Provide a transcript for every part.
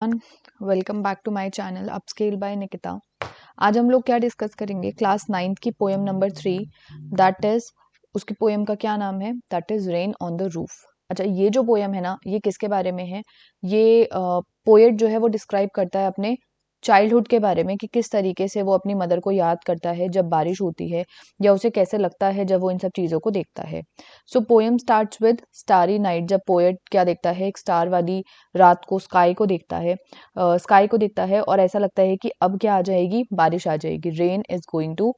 Welcome back to my channel upscale by Nikita. आज हम लोग क्या डिस्कस करेंगे, क्लास 9th की पोएम नंबर 3, दैट इज उसकी पोएम का क्या नाम है, that is rain on the roof. अच्छा, ये जो पोएम है ना, ये किसके बारे में है? ये पोएट जो है वो डिस्क्राइब करता है अपने चाइल्डहुड के बारे में कि किस तरीके से वो अपनी मदर को याद करता है जब बारिश होती है, या उसे कैसे लगता है जब वो इन सब चीज़ों को देखता है। So poem starts with starry night. जब पोएट क्या देखता है, एक स्टार वाली रात को, स्काई को देखता है, और ऐसा लगता है कि अब क्या आ जाएगी, बारिश आ जाएगी, rain is going to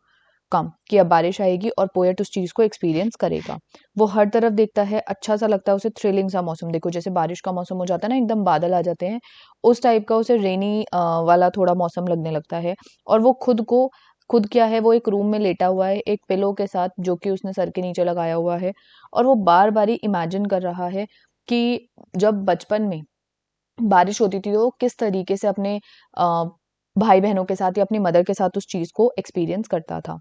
come, कि अब बारिश आएगी और पोएट उस चीज को एक्सपीरियंस करेगा। वो हर तरफ देखता है, अच्छा सा लगता है उसे, थ्रिलिंग सा मौसम। देखो जैसे बारिश का मौसम हो जाता है ना, एकदम बादल आ जाते हैं, उस टाइप का उसे रेनी वाला थोड़ा मौसम लगने लगता है। और वो खुद क्या है, वो एक रूम में लेटा हुआ है एक पिलो के साथ, जो कि उसने सर के नीचे लगाया हुआ है, और वो बार बार इमेजिन कर रहा है कि जब बचपन में बारिश होती थी तो किस तरीके से अपने भाई बहनों के साथ या अपनी मदर के साथ उस चीज को एक्सपीरियंस करता था।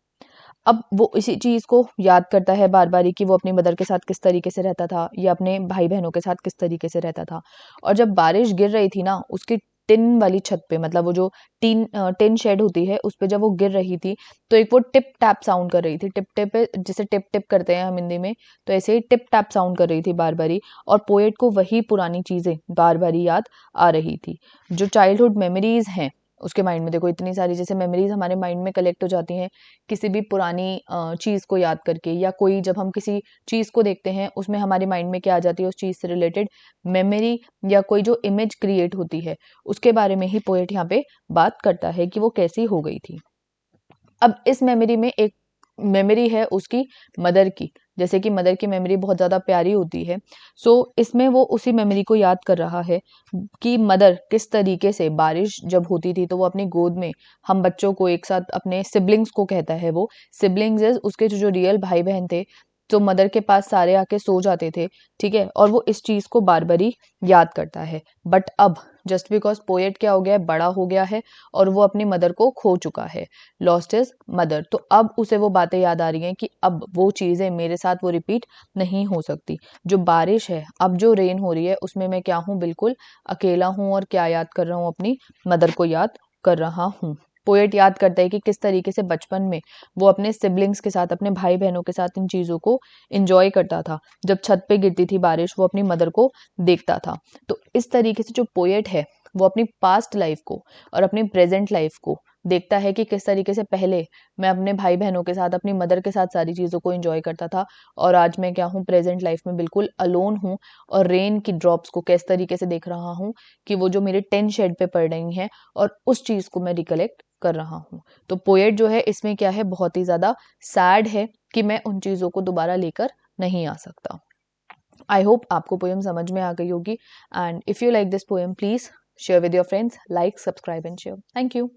अब वो इसी चीज को याद करता है बार बार कि वो अपनी मदर के साथ किस तरीके से रहता था या अपने भाई बहनों के साथ किस तरीके से रहता था। और जब बारिश गिर रही थी ना उसकी टिन वाली छत पे, मतलब वो जो टिन शेड होती है उस पे, जब वो गिर रही थी तो एक वो टिप टैप साउंड कर रही थी, टिप टिप, जैसे टिप टिप करते हैं हम हिंदी में, तो ऐसे ही टिप टैप साउंड कर रही थी बार बारी। और पोएट को वही पुरानी चीजें बार बारी याद आ रही थी, जो चाइल्डहुड मेमोरीज हैं उसके माइंड में। देखो इतनी सारी जैसे मेमोरीज हमारे माइंड में कलेक्ट हो जाती हैं किसी भी पुरानी चीज को याद करके, या कोई जब हम किसी चीज को देखते हैं उसमें हमारे माइंड में क्या आ जाती है, उस चीज से रिलेटेड मेमोरी या कोई जो इमेज क्रिएट होती है, उसके बारे में ही पोएट यहाँ पे बात करता है कि वो कैसी हो गई थी। अब इस मेमोरी में एक मेमोरी है उसकी मदर की, जैसे कि मदर की मेमोरी बहुत ज़्यादा प्यारी होती है। सो इसमें वो उसी मेमोरी को याद कर रहा है कि मदर किस तरीके से बारिश जब होती थी तो वो अपनी गोद में हम बच्चों को एक साथ, अपने सिबलिंग्स को कहता है वो, सिबलिंग्स इज उसके जो रियल भाई बहन थे, तो मदर के पास सारे आके सो जाते थे, ठीक है। और वो इस चीज़ को बार बारी याद करता है। बट अब जस्ट बिकॉज पोएट क्या हो गया है, बड़ा हो गया है और वो अपनी मदर को खो चुका है, लॉस्ट हिज मदर, तो अब उसे वो बातें याद आ रही हैं कि अब वो चीज़ें मेरे साथ वो रिपीट नहीं हो सकती। जो बारिश है, अब जो रेन हो रही है, उसमें मैं क्या हूँ, बिल्कुल अकेला हूँ, और क्या याद कर रहा हूँ, अपनी मदर को याद कर रहा हूँ। पोएट याद करता है कि किस तरीके से बचपन में वो अपने सिबलिंग्स के साथ, अपने भाई बहनों के साथ इन चीज़ों को इंजॉय करता था। जब छत पे गिरती थी बारिश, वो अपनी मदर को देखता था। तो इस तरीके से जो पोएट है वो अपनी पास्ट लाइफ को और अपनी प्रेजेंट लाइफ को देखता है कि किस तरीके से पहले मैं अपने भाई बहनों के साथ, अपनी मदर के साथ सारी चीज़ों को एंजॉय करता था, और आज मैं क्या हूँ, प्रेजेंट लाइफ में बिल्कुल अलोन हूँ, और रेन की ड्रॉप्स को किस तरीके से देख रहा हूँ कि वो जो मेरे टेन शेड पे पड़ रही हैं, और उस चीज़ को मैं रिकलेक्ट कर रहा हूँ। तो पोएट जो है इसमें क्या है, बहुत ही ज़्यादा सैड है कि मैं उन चीज़ों को दोबारा लेकर नहीं आ सकता। आई होप आपको पोएम समझ में आ गई होगी, and if you like this poem please share with your friends, like, subscribe and share. Thank you.